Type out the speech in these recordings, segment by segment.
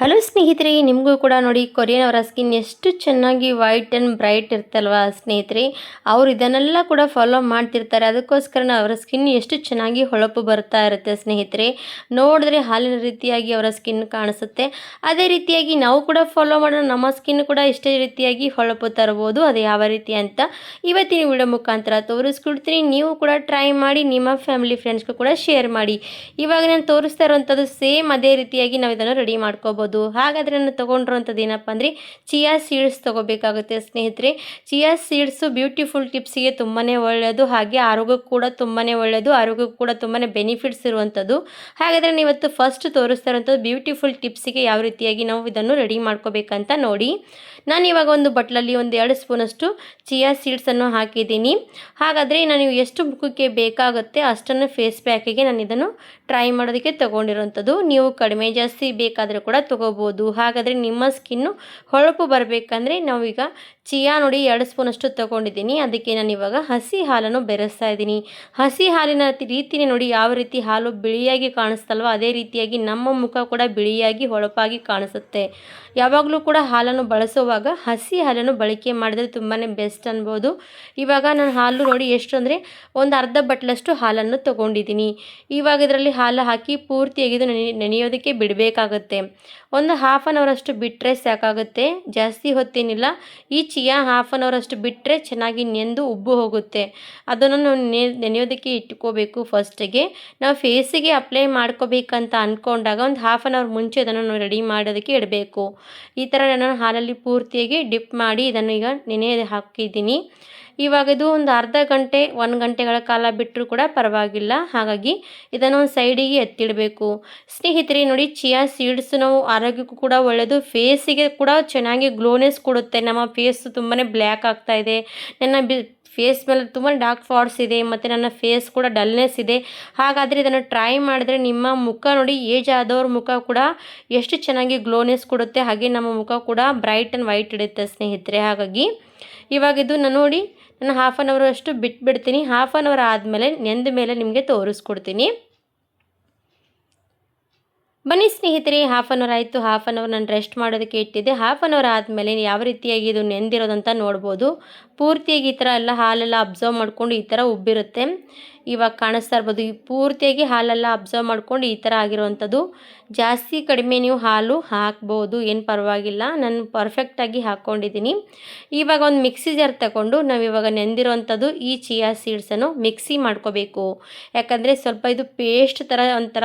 Hello ಸ್ನೇಹಿತರೆ, ನಿಮಗೂ ಕೂಡ ನೋಡಿ ಕೊರಿಯನ್ ಅವರ ಸ್ಕಿನ್ ಎಷ್ಟು ಚೆನ್ನಾಗಿ ವೈಟ್ ಆ್ಯಂಡ್ ಬ್ರೈಟ್ ಇರ್ತಲ್ವಾ ಸ್ನೇಹಿತರೆ. ಅವರು ಇದನ್ನೆಲ್ಲ ಕೂಡ ಫಾಲೋ ಮಾಡ್ತಿರ್ತಾರೆ. ಅದಕ್ಕೋಸ್ಕರ ಅವರ ಸ್ಕಿನ್ ಎಷ್ಟು ಚೆನ್ನಾಗಿ ಹೊಳಪು ಬರ್ತಾ ಇರುತ್ತೆ ಸ್ನೇಹಿತರೆ. ನೋಡಿದ್ರೆ ಹಾಲಿನ ರೀತಿಯಾಗಿ ಅವರ ಸ್ಕಿನ್ ಕಾಣಿಸುತ್ತೆ. ಅದೇ ರೀತಿಯಾಗಿ ನಾವು ಕೂಡ ಫಾಲೋ ಮಾಡೋಣ, ನಮ್ಮ ಸ್ಕಿನ್ ಕೂಡ ಇಷ್ಟೇ ರೀತಿಯಾಗಿ ಹೊಳಪು ತರ್ಬೋದು. ಅದು ಯಾವ ರೀತಿ ಅಂತ ಇವತ್ತಿನ ವಿಡಿಯೋ ಮುಖಾಂತರ ತೋರಿಸ್ಕೊಡ್ತೀನಿ. ನೀವು ಕೂಡ ಟ್ರೈ ಮಾಡಿ, ನಿಮ್ಮ ಫ್ಯಾಮಿಲಿ ಫ್ರೆಂಡ್ಸ್ಗೂ ಕೂಡ ಶೇರ್ ಮಾಡಿ. ಇವಾಗ ನಾನು ತೋರಿಸ್ತಾ ಇರೋವಂಥದ್ದು ಸೇಮ್ ಅದೇ ರೀತಿಯಾಗಿ ನಾವು ಇದನ್ನು ರೆಡಿ ಮಾಡ್ಕೋಬೋದು. ಹಾಗಾದರೆ ನಾನು ತೊಗೊಂಡಿರೋಂಥದ್ದು ಏನಪ್ಪ ಅಂದರೆ ಚಿಯಾ ಸೀಡ್ಸ್ ತೊಗೋಬೇಕಾಗುತ್ತೆ ಸ್ನೇಹಿತರೆ. ಚಿಯಾ ಸೀಡ್ಸು ಬ್ಯೂಟಿಫುಲ್ ಟಿಪ್ಸಿಗೆ ತುಂಬಾ ಒಳ್ಳೆಯದು, ಹಾಗೆ ಆರೋಗ್ಯಕ್ಕೂ ಕೂಡ ತುಂಬಾ ಒಳ್ಳೆಯದು, ಆರೋಗ್ಯಕ್ಕೂ ಕೂಡ ತುಂಬಾ ಬೆನಿಫಿಟ್ಸ್ ಇರುವಂಥದ್ದು. ಹಾಗಾದರೆ ನೀವು ಇವತ್ತು ಫಸ್ಟ್ ತೋರಿಸ್ತಾ ಇರೋಂಥದ್ದು ಬ್ಯೂಟಿಫುಲ್ ಟಿಪ್ಸಿಗೆ ಯಾವ ರೀತಿಯಾಗಿ ನಾವು ಇದನ್ನು ರೆಡಿ ಮಾಡ್ಕೋಬೇಕಂತ ನೋಡಿ. ನಾನು ಇವಾಗ ಒಂದು ಬಟ್ಲಲ್ಲಿ 1-2 ಸ್ಪೂನಷ್ಟು ಚಿಯಾ ಸೀಡ್ಸನ್ನು ಹಾಕಿದ್ದೀನಿ. ಹಾಗಾದರೆ ನಾನು ಎಷ್ಟು ಮುಖಕ್ಕೆ ಬೇಕಾಗುತ್ತೆ ಅಷ್ಟನ್ನು ಫೇಸ್ ಪ್ಯಾಕಿಗೆ ನಾನು ಇದನ್ನು ಟ್ರೈ ಮಾಡೋದಕ್ಕೆ ತೊಗೊಂಡಿರೋಂಥದ್ದು. ನೀವು ಕಡಿಮೆ ಜಾಸ್ತಿ ಬೇಕಾದರೆ ಕೂಡ ತೊಗೋಬೋದು. ಹಾಗಾದರೆ ನಿಮ್ಮ ಸ್ಕಿನ್ನು ಹೊಳಪು ಬರಬೇಕಂದ್ರೆ ನಾವೀಗ ಚಿಯಾ ನೋಡಿ 2 ಸ್ಪೂನಷ್ಟು ತೊಗೊಂಡಿದ್ದೀನಿ. ಅದಕ್ಕೆ ನಾನು ಇವಾಗ ಹಸಿ ಹಾಲನ್ನು ಬೆರೆಸ್ತಾ ಇದ್ದೀನಿ. ಹಸಿ ಹಾಲಿನ ರೀತಿಯೇ ನೋಡಿ, ಯಾವ ರೀತಿ ಹಾಲು ಬಿಳಿಯಾಗಿ ಕಾಣಿಸ್ತಲ್ವ ಅದೇ ರೀತಿಯಾಗಿ ನಮ್ಮ ಮುಖ ಕೂಡ ಬಿಳಿಯಾಗಿ ಹೊಳಪಾಗಿ ಕಾಣಿಸುತ್ತೆ. ಯಾವಾಗಲೂ ಕೂಡ ಹಾಲನ್ನು ಬಳಸುವಾಗ ಹಸಿ ಹಾಲನ್ನು ಬಳಕೆ ಮಾಡಿದ್ರೆ ತುಂಬಾ ಬೆಸ್ಟ್ ಅನ್ಬೋದು. ಇವಾಗ ನಾನು ಹಾಲು ನೋಡಿ ಎಷ್ಟು ಅಂದರೆ ಒಂದು ಅರ್ಧ ಬಟ್ಲಷ್ಟು ಹಾಲನ್ನು ತೊಗೊಂಡಿದ್ದೀನಿ. ಇವಾಗ ಇದರಲ್ಲಿ ಹಾಲು ಹಾಕಿ ಪೂರ್ತಿಯಾಗಿ ಇದು ನೆನೆಯೋದಕ್ಕೆ ಬಿಡಬೇಕಾಗುತ್ತೆ. ಒಂದು 1/2 ಅವರ್ ಅಷ್ಟು ಬಿಟ್ಟರೆ ಸಾಕಾಗುತ್ತೆ, ಜಾಸ್ತಿ ಹೊತ್ತೇನಿಲ್ಲ. ಈ ಚಿಯಾ 1/2 ಅವರ್ ಅಷ್ಟು ಬಿಟ್ಟರೆ ಚೆನ್ನಾಗಿ ನೆಂದು ಉಬ್ಬು ಹೋಗುತ್ತೆ. ಅದನ್ನು ನಾವು ನೆನೆಯೋದಕ್ಕೆ ಇಟ್ಕೋಬೇಕು. ಫಸ್ಟಿಗೆ ನಾವು ಫೇಸಿಗೆ ಅಪ್ಲೈ ಮಾಡ್ಕೋಬೇಕಂತ ಅಂದ್ಕೊಂಡಾಗ ಒಂದು 1/2 ಅವರ್ ಮುಂಚೆ ಇದನ್ನು ನಾವು ರೆಡಿ ಮಾಡೋದಕ್ಕೆ ಇಡಬೇಕು. ಈ ಥರ ನಾನು ಹಾಲಲ್ಲಿ ಪೂರ್ತಿಯಾಗಿ ಡಿಪ್ ಮಾಡಿ ಇದನ್ನು ಈಗ ನೆನೆ ಹಾಕಿದ್ದೀನಿ. ಇವಾಗ ಇದು ಒಂದು ಅರ್ಧ ಗಂಟೆ 1 ಗಂಟೆಗಳ ಕಾಲ ಬಿಟ್ಟರೂ ಕೂಡ ಪರವಾಗಿಲ್ಲ. ಹಾಗಾಗಿ ಇದನ್ನು ಒಂದು ಸೈಡಿಗೆ ಎತ್ತಿಡಬೇಕು. ಸ್ನೇಹಿತರೆ ನೋಡಿ, ಚಿಯಾ ಸೀಡ್ಸ್ ನಾವು ಆರೋಗ್ಯಕ್ಕೂ ಕೂಡ ಒಳ್ಳೆಯದು, ಫೇಸಿಗೆ ಕೂಡ ಚೆನ್ನಾಗಿ ಗ್ಲೋನೆಸ್ ಕೊಡುತ್ತೆ. ನಮ್ಮ ಫೇಸ್ ತುಂಬಾ ಬ್ಲ್ಯಾಕ್ ಆಗ್ತಾ ಇದೆ, ನನ್ನ ಫೇಸ್ ಮೇಲೆ ತುಂಬ ಡಾರ್ಕ್ ಸ್ಪಾಟ್ಸ್ ಇದೆ, ಮತ್ತು ನನ್ನ ಫೇಸ್ ಕೂಡ ಡಲ್ನೆಸ್ ಇದೆ. ಹಾಗಾದರೆ ಇದನ್ನು ಟ್ರೈ ಮಾಡಿದ್ರೆ ನಿಮ್ಮ ಮುಖ ನೋಡಿ, ಏಜ್ ಆದವ್ರ ಮುಖ ಕೂಡ ಎಷ್ಟು ಚೆನ್ನಾಗಿ ಗ್ಲೋನೆಸ್ ಕೊಡುತ್ತೆ, ಹಾಗೆ ನಮ್ಮ ಮುಖ ಕೂಡ ಬ್ರೈಟ್ ಆ್ಯಂಡ್ ವೈಟ್ ಇಡುತ್ತೆ ಸ್ನೇಹಿತರೆ. ಹಾಗಾಗಿ ಇವಾಗ ಇದು ನಾನು ನೋಡಿ ನಾನು 1/2 ಅವರ್ ಅಷ್ಟು ಬಿಟ್ಬಿಡ್ತೀನಿ. 1/2 ಅವರ್ ಆದಮೇಲೆ ನೆಂದ ಮೇಲೆ ನಿಮಗೆ ತೋರಿಸ್ಕೊಡ್ತೀನಿ. ಬನ್ನಿ ಸ್ನೇಹಿತರೆ, 1/2 ಅವರ್ ಆಯಿತು. 1/2 ಅವರ್ ನಾನು ರೆಸ್ಟ್ ಮಾಡೋದಕ್ಕೆ ಇಟ್ಟಿದ್ದೆ. 1/2 ಅವರ್ ಆದಮೇಲೆ ಯಾವ ರೀತಿಯಾಗಿ ಇದು ನೆಂದಿರೋದಂತ ನೋಡ್ಬೋದು. ಪೂರ್ತಿಯಾಗಿ ಈ ಥರ ಎಲ್ಲ ಹಾಲೆಲ್ಲ ಅಬ್ಸರ್ವ್ ಮಾಡ್ಕೊಂಡು ಈ ಥರ ಉಬ್ಬಿರುತ್ತೆ. ಇವಾಗ ಕಾಣಿಸ್ತಾ ಇರ್ಬೋದು, ಈ ಪೂರ್ತಿಯಾಗಿ ಹಾಲೆಲ್ಲ ಅಬ್ಸರ್ವ್ ಮಾಡ್ಕೊಂಡು ಈ ಥರ ಆಗಿರುವಂಥದ್ದು. ಜಾಸ್ತಿ ಕಡಿಮೆ ನೀವು ಹಾಲು ಹಾಕ್ಬೋದು, ಏನು ಪರವಾಗಿಲ್ಲ. ನಾನು ಪರ್ಫೆಕ್ಟಾಗಿ ಹಾಕ್ಕೊಂಡಿದ್ದೀನಿ. ಇವಾಗ ಒಂದು ಮಿಕ್ಸಿ ಜಾರ್ ತಗೊಂಡು ನಾವಿವಾಗ ನೆಂದಿರೋವಂಥದ್ದು ಈ ಚಿಯಾ ಸೀಡ್ಸನ್ನು ಮಿಕ್ಸಿ ಮಾಡ್ಕೋಬೇಕು. ಯಾಕಂದರೆ ಸ್ವಲ್ಪ ಇದು ಪೇಸ್ಟ್ ಥರ ಒಂಥರ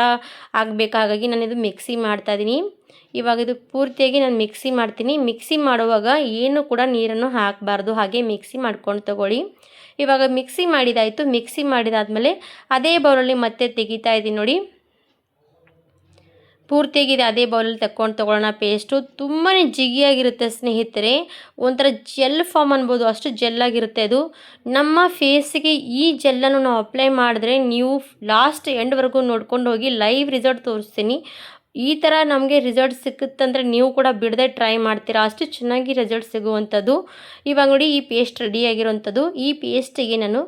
ಆಗಬೇಕು, ಹಾಗಾಗಿ ನಾನು ಇದು ಮಿಕ್ಸಿ ಮಾಡ್ತಾಯಿದ್ದೀನಿ. ಇವಾಗ ಇದು ಪೂರ್ತಿಯಾಗಿ ನಾನು ಮಿಕ್ಸಿ ಮಾಡ್ತೀನಿ. ಮಿಕ್ಸಿ ಮಾಡುವಾಗ ಏನು ಕೂಡ ನೀರನ್ನು ಹಾಕಬಾರ್ದು, ಹಾಗೆ ಮಿಕ್ಸಿ ಮಾಡ್ಕೊಂಡು ತಗೊಳ್ಳಿ. ಇವಾಗ ಮಿಕ್ಸಿ ಮಾಡಿದಾಯಿತು. ಮಿಕ್ಸಿ ಮಾಡಿದಾದಮೇಲೆ ಅದೇ ಬೌಲಲ್ಲಿ ಮತ್ತೆ ತೆಗಿತಾ ಇದ್ದೀನಿ ನೋಡಿ. ಪೂರ್ತಿಯಾಗಿದೆ ಅದೇ ಬೌಲಲ್ಲಿ ತಗೊಳ್ಳೋಣ. ಪೇಸ್ಟು ತುಂಬಾ ಜಿಗಿಯಾಗಿರುತ್ತೆ ಸ್ನೇಹಿತರೆ, ಒಂಥರ ಜೆಲ್ ಫಾರ್ಮ್ ಅನ್ಬೋದು, ಅಷ್ಟು ಜೆಲ್ಲಾಗಿರುತ್ತೆ ಅದು. ನಮ್ಮ ಫೇಸಿಗೆ ಈ ಜೆಲ್ಲನ್ನು ನಾವು ಅಪ್ಲೈ ಮಾಡಿದ್ರೆ ನೀವು ಲಾಸ್ಟ್ ಎಂಡ್ವರೆಗೂ ನೋಡ್ಕೊಂಡು ಹೋಗಿ, ಲೈವ್ ರಿಸಲ್ಟ್ ತೋರಿಸ್ತೀನಿ. ಈ ಥರ ನಮಗೆ ರಿಸಲ್ಟ್ ಸಿಕ್ಕುತ್ತಂದರೆ ನೀವು ಕೂಡ ಬಿಡದೆ ಟ್ರೈ ಮಾಡ್ತೀರಾ, ಅಷ್ಟು ಚೆನ್ನಾಗಿ ರಿಸಲ್ಟ್ ಸಿಗುವಂಥದ್ದು. ಇವಾಗ ನೋಡಿ ಈ ಪೇಸ್ಟ್ ರೆಡಿಯಾಗಿರೋವಂಥದ್ದು. ಈ ಪೇಸ್ಟಿಗೆ ನಾನು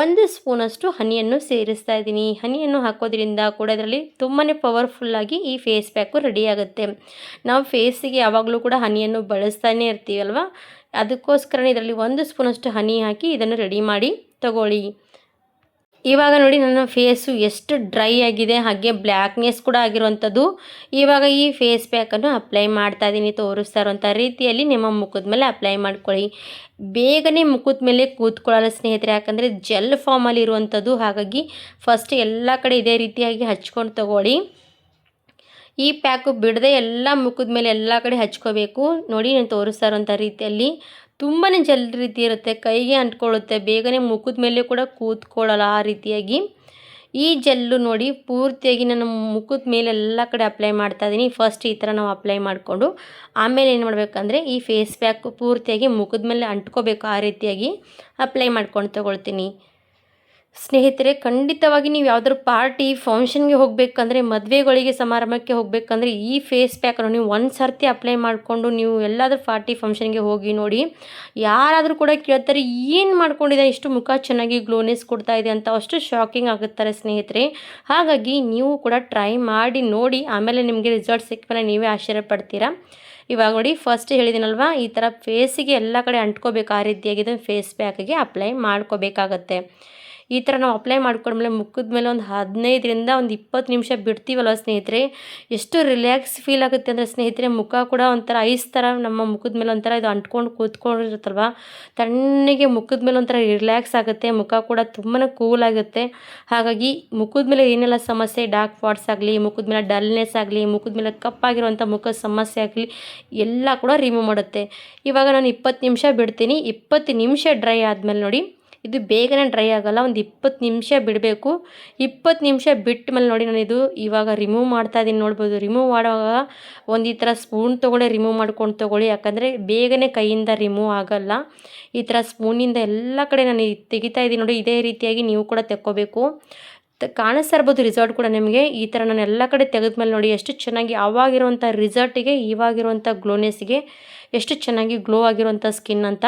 1 ಸ್ಪೂನಷ್ಟು ಹನಿಯನ್ನು ಸೇರಿಸ್ತಾ ಇದ್ದೀನಿ. ಹನಿಯನ್ನು ಹಾಕೋದ್ರಿಂದ ಕೂಡ ಇದರಲ್ಲಿ ತುಂಬಾ ಪವರ್ಫುಲ್ಲಾಗಿ ಈ ಫೇಸ್ ಪ್ಯಾಕು ರೆಡಿಯಾಗುತ್ತೆ. ನಾವು ಫೇಸಿಗೆ ಯಾವಾಗಲೂ ಕೂಡ ಹನಿಯನ್ನು ಬಳಸ್ತಾನೆ ಇರ್ತೀವಲ್ವ, ಅದಕ್ಕೋಸ್ಕರ ಇದರಲ್ಲಿ 1 ಸ್ಪೂನಷ್ಟು ಹನಿ ಹಾಕಿ ಇದನ್ನು ರೆಡಿ ಮಾಡಿ ತಗೊಳ್ಳಿ. ಇವಾಗ ನೋಡಿ ನನ್ನ ಫೇಸು ಎಷ್ಟು ಡ್ರೈ ಆಗಿದೆ, ಹಾಗೆ ಬ್ಲ್ಯಾಕ್ನೆಸ್ ಕೂಡ ಆಗಿರುವಂಥದ್ದು. ಇವಾಗ ಈ ಫೇಸ್ ಪ್ಯಾಕನ್ನು ಅಪ್ಲೈ ಮಾಡ್ತಾ ಇದ್ದೀನಿ. ತೋರಿಸ್ತಾ ಇರೋಂಥ ರೀತಿಯಲ್ಲಿ ನಿಮ್ಮ ಮುಖದ ಮೇಲೆ ಅಪ್ಲೈ ಮಾಡ್ಕೊಳ್ಳಿ. ಬೇಗನೆ ಮುಖದ ಮೇಲೆ ಕೂತ್ಕೊಳ್ಳಲ್ಲ ಸ್ನೇಹಿತರೆ, ಯಾಕಂದರೆ ಜೆಲ್ ಫಾರ್ಮಲ್ಲಿ ಇರುವಂಥದ್ದು. ಹಾಗಾಗಿ ಫಸ್ಟ್ ಎಲ್ಲ ಕಡೆ ಇದೇ ರೀತಿಯಾಗಿ ಹಚ್ಕೊಂಡು ತಗೊಳ್ಳಿ. ಈ ಪ್ಯಾಕು ಬಿಡದೆ ಎಲ್ಲ ಮುಖದ ಮೇಲೆ ಎಲ್ಲ ಕಡೆ ಹಚ್ಕೋಬೇಕು. ನೋಡಿ ನಾನು ತೋರಿಸ್ತಾ ಇರೋಂಥ ರೀತಿಯಲ್ಲಿ ತುಂಬಾ ಜೆಲ್ ರೀತಿ ಇರುತ್ತೆ, ಕೈಗೆ ಅಂಟ್ಕೊಳ್ಳುತ್ತೆ, ಬೇಗನೆ ಮುಖದ ಮೇಲೆ ಕೂಡ ಕೂತ್ಕೊಳ್ಳಲ್ಲ ಆ ರೀತಿಯಾಗಿ. ಈ ಜೆಲ್ಲು ನೋಡಿ ಪೂರ್ತಿಯಾಗಿ ನಾನು ಮುಖದ ಮೇಲೆ ಎಲ್ಲ ಕಡೆ ಅಪ್ಲೈ ಮಾಡ್ತಾ ಇದ್ದೀನಿ. ಫಸ್ಟ್ ಈ ಥರ ನಾವು ಅಪ್ಲೈ ಮಾಡಿಕೊಂಡು ಆಮೇಲೆ ಏನು ಮಾಡಬೇಕಂದ್ರೆ ಈ ಫೇಸ್ ಪ್ಯಾಕ್ ಪೂರ್ತಿಯಾಗಿ ಮುಖದ ಮೇಲೆ ಅಂಟ್ಕೋಬೇಕು, ಆ ರೀತಿಯಾಗಿ ಅಪ್ಲೈ ಮಾಡ್ಕೊಂಡು ತಗೊಳ್ತೀನಿ. ಸ್ನೇಹಿತರೆ, ಖಂಡಿತವಾಗಿ ನೀವು ಯಾವ್ದಾದ್ರು ಪಾರ್ಟಿ, ಫಂಕ್ಷನ್‌ಗೆ ಹೋಗಬೇಕಂದ್ರೆ, ಮದುವೆಗಳಿಗೆ, ಸಮಾರಂಭಕ್ಕೆ ಹೋಗಬೇಕಂದ್ರೆ ಈ ಫೇಸ್ ಪ್ಯಾಕನ್ನು ನೀವು ಒಂದು ಸರ್ತಿ ಅಪ್ಲೈ ಮಾಡಿಕೊಂಡು ನೀವು ಎಲ್ಲಾದರೂ ಪಾರ್ಟಿ, ಫಂಕ್ಷನ್‌ಗೆ ಹೋಗಿ ನೋಡಿ. ಯಾರಾದರೂ ಕೂಡ ಕೇಳ್ತಾರೆ, "ಏನು ಮಾಡ್ಕೊಂಡಿದೆ ಇಷ್ಟು ಮುಖ ಚೆನ್ನಾಗಿ ಗ್ಲೋನೆಸ್ ಕೊಡ್ತಾ ಇದೆ" ಅಂತ ಅಷ್ಟು ಶಾಕಿಂಗ್ ಆಗುತ್ತಾರೆ ಸ್ನೇಹಿತರೆ. ಹಾಗಾಗಿ ನೀವು ಕೂಡ ಟ್ರೈ ಮಾಡಿ ನೋಡಿ. ಆಮೇಲೆ ನಿಮಗೆ ರಿಸಲ್ಟ್ ಸಿಕ್ಕ ಮೇಲೆ ನೀವೇ ಆಶ್ಚರ್ಯ ಪಡ್ತೀರಾ. ಇವಾಗ ನೋಡಿ, ಫಸ್ಟ್ ಹೇಳಿದ್ದೀನಲ್ವಾ, ಈ ಥರ ಫೇಸಿಗೆ ಎಲ್ಲ ಕಡೆ ಅಂಟ್ಕೋಬೇಕು. ಆ ರೀತಿಯಾಗಿ ಫೇಸ್ ಪ್ಯಾಕಿಗೆ ಅಪ್ಲೈ ಮಾಡ್ಕೋಬೇಕಾಗತ್ತೆ. ಈ ಥರ ನಾವು ಅಪ್ಲೈ ಮಾಡ್ಕೊಂಡ್ಮೇಲೆ ಮುಖದ ಮೇಲೆ ಒಂದು 15ರಿಂದ ಒಂದು 20 ನಿಮಿಷ ಬಿಡ್ತೀವಲ್ವ ಸ್ನೇಹಿತರೆ, ಎಷ್ಟು ರಿಲ್ಯಾಕ್ಸ್ ಫೀಲ್ ಆಗುತ್ತೆ ಅಂದರೆ ಸ್ನೇಹಿತರೆ, ಮುಖ ಕೂಡ ಒಂಥರ ಐಸ್ ಥರ ನಮ್ಮ ಮುಖದ ಮೇಲೆ ಒಂಥರ ಇದು ಅಂಟ್ಕೊಂಡು ಕೂತ್ಕೊಂಡಿರುತ್ತಲ್ವ, ತಣ್ಣಗೆ ಮುಖದ ಮೇಲೆ ಒಂಥರ ರಿಲ್ಯಾಕ್ಸ್ ಆಗುತ್ತೆ. ಮುಖ ಕೂಡ ತುಂಬಾ ಕೂಲ್ ಆಗುತ್ತೆ. ಹಾಗಾಗಿ ಮುಖದ ಮೇಲೆ ಏನೆಲ್ಲ ಸಮಸ್ಯೆ, ಡಾರ್ಕ್ ಸ್ಪಾಟ್ಸ್ ಆಗಲಿ, ಮುಖದ ಮೇಲೆ ಡಲ್ನೆಸ್ ಆಗಲಿ, ಮುಖದ ಮೇಲೆ ಕಪ್ಪಾಗಿರುವಂಥ ಮುಖದ ಸಮಸ್ಯೆ ಆಗಲಿ ಎಲ್ಲ ಕೂಡ ರಿಮೂವ್ ಮಾಡುತ್ತೆ. ಇವಾಗ ನಾನು 20 ನಿಮಿಷ ಬಿಡ್ತೀನಿ. 20 ನಿಮಿಷ ಡ್ರೈ ಆದಮೇಲೆ ನೋಡಿ, ಇದು ಬೇಗನೆ ಡ್ರೈ ಆಗೋಲ್ಲ, ಒಂದು 20 ನಿಮಿಷ ಬಿಡಬೇಕು. 20 ನಿಮಿಷ ಬಿಟ್ಟ ಮೇಲೆ ನೋಡಿ, ನಾನು ಇದು ಇವಾಗ ರಿಮೂವ್ ಮಾಡ್ತಾ ಇದ್ದೀನಿ. ನೋಡ್ಬೋದು, ರಿಮೂವ್ ಮಾಡುವಾಗ ಒಂದು ಈ ಥರ ಸ್ಪೂನ್ ತೊಗೊಳ್ಳಿ, ರಿಮೂವ್ ಮಾಡ್ಕೊಂಡು ತೊಗೊಳ್ಳಿ. ಯಾಕಂದರೆ ಬೇಗನೆ ಕೈಯಿಂದ ರಿಮೂವ್ ಆಗೋಲ್ಲ. ಈ ಥರ ಸ್ಪೂನಿಂದ ಎಲ್ಲ ಕಡೆ ನಾನು ತೆಗಿತಾ ಇದ್ದೀನಿ ನೋಡಿ. ಇದೇ ರೀತಿಯಾಗಿ ನೀವು ಕೂಡ ತೆಕ್ಕೋಬೇಕು. ಕಾಣಿಸ್ತಾ ಇರ್ಬೋದು ರಿಸಲ್ಟ್ ಕೂಡ ನಿಮಗೆ. ಈ ಥರ ನಾನು ಎಲ್ಲ ಕಡೆ ತೆಗೆದ್ಮೇಲೆ ನೋಡಿ ಎಷ್ಟು ಚೆನ್ನಾಗಿ ಆವಾಗಿರುವಂಥ ರಿಸಲ್ಟಿಗೆ ಇವಾಗಿರುವಂಥ ಗ್ಲೋನೆಸ್ಗೆ ಎಷ್ಟು ಚೆನ್ನಾಗಿ ಗ್ಲೋ ಆಗಿರುವಂಥ ಸ್ಕಿನ್ ಅಂತ.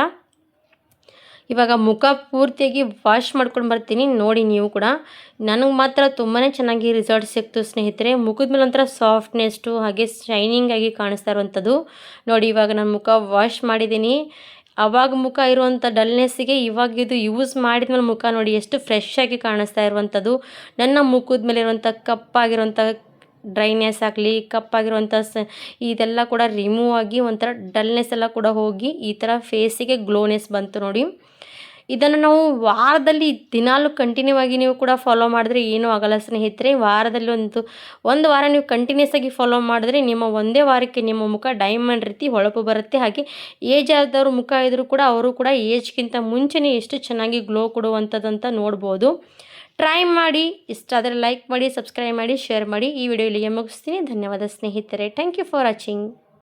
ಇವಾಗ ಮುಖ ಪೂರ್ತಿಯಾಗಿ ವಾಶ್ ಮಾಡ್ಕೊಂಡು ಬರ್ತೀನಿ, ನೋಡಿ ನೀವು ಕೂಡ. ನನಗೆ ಮಾತ್ರ ತುಂಬಾ ಚೆನ್ನಾಗಿ ರಿಸಲ್ಟ್ ಸಿಕ್ತು ಸ್ನೇಹಿತರೆ. ಮುಖದ ಮೇಲೆ ಒಂಥರ ಸಾಫ್ಟ್ನೆಸ್ಟು ಹಾಗೆ ಶೈನಿಂಗ್ ಆಗಿ ಕಾಣಿಸ್ತಾ ಇರುವಂಥದ್ದು ನೋಡಿ. ಇವಾಗ ನಾನು ಮುಖ ವಾಶ್ ಮಾಡಿದ್ದೀನಿ. ಆವಾಗ ಮುಖ ಇರುವಂಥ ಡಲ್ನೆಸ್ಸಿಗೆ ಇವಾಗ ಇದು ಯೂಸ್ ಮಾಡಿದ್ಮೇಲೆ ಮುಖ ನೋಡಿ ಎಷ್ಟು ಫ್ರೆಶ್ ಆಗಿ ಕಾಣಿಸ್ತಾ ಇರುವಂಥದ್ದು. ನನ್ನ ಮುಖದ ಮೇಲೆ ಇರುವಂಥ ಕಪ್ಪಾಗಿರುವಂಥ ಡ್ರೈನೆಸ್ ಆಗಲಿ, ಕಪ್ಪಾಗಿರುವಂಥ ಇದೆಲ್ಲ ಕೂಡ ರಿಮೂವ್ ಆಗಿ ಒಂಥರ ಡಲ್ನೆಸ್ ಎಲ್ಲ ಕೂಡ ಹೋಗಿ ಈ ಥರ ಫೇಸಿಗೆ ಗ್ಲೋನೆಸ್ ಬಂತು ನೋಡಿ. ಇದನ್ನು ನಾವು ವಾರದಲ್ಲಿ ದಿನಾಲೂ ಕಂಟಿನ್ಯೂ ಆಗಿ ನೀವು ಕೂಡ ಫಾಲೋ ಮಾಡಿದ್ರೆ ಏನೂ ಆಗೋಲ್ಲ ಸ್ನೇಹಿತರೆ. ವಾರದಲ್ಲಿ ಒಂದು ವಾರ ನೀವು ಕಂಟಿನ್ಯೂಸ್ ಆಗಿ ಫಾಲೋ ಮಾಡಿದ್ರೆ ನಿಮ್ಮ ಒಂದೇ ವಾರಕ್ಕೆ ನಿಮ್ಮ ಮುಖ ಡೈಮಂಡ್ ರೀತಿ ಹೊಳಪು ಬರುತ್ತೆ. ಹಾಗೆ ಏಜ್ ಆದವ್ರ ಮುಖ ಇದ್ದರೂ ಕೂಡ ಅವರು ಕೂಡ ಏಜ್ಗಿಂತ ಮುಂಚೆನೇ ಎಷ್ಟು ಚೆನ್ನಾಗಿ ಗ್ಲೋ ಕೊಡುವಂಥದ್ದಂತ ನೋಡ್ಬೋದು. ಟ್ರೈ ಮಾಡಿ. ಇಷ್ಟ ಆದರೆ ಲೈಕ್ ಮಾಡಿ, ಸಬ್ಸ್ಕ್ರೈಬ್ ಮಾಡಿ, ಶೇರ್ ಮಾಡಿ. ಈ ವಿಡಿಯೋ ಇಲ್ಲಿಗೆ ಮುಗಿಸ್ತೀನಿ. ಧನ್ಯವಾದ ಸ್ನೇಹಿತರೆ. Thank you for watching.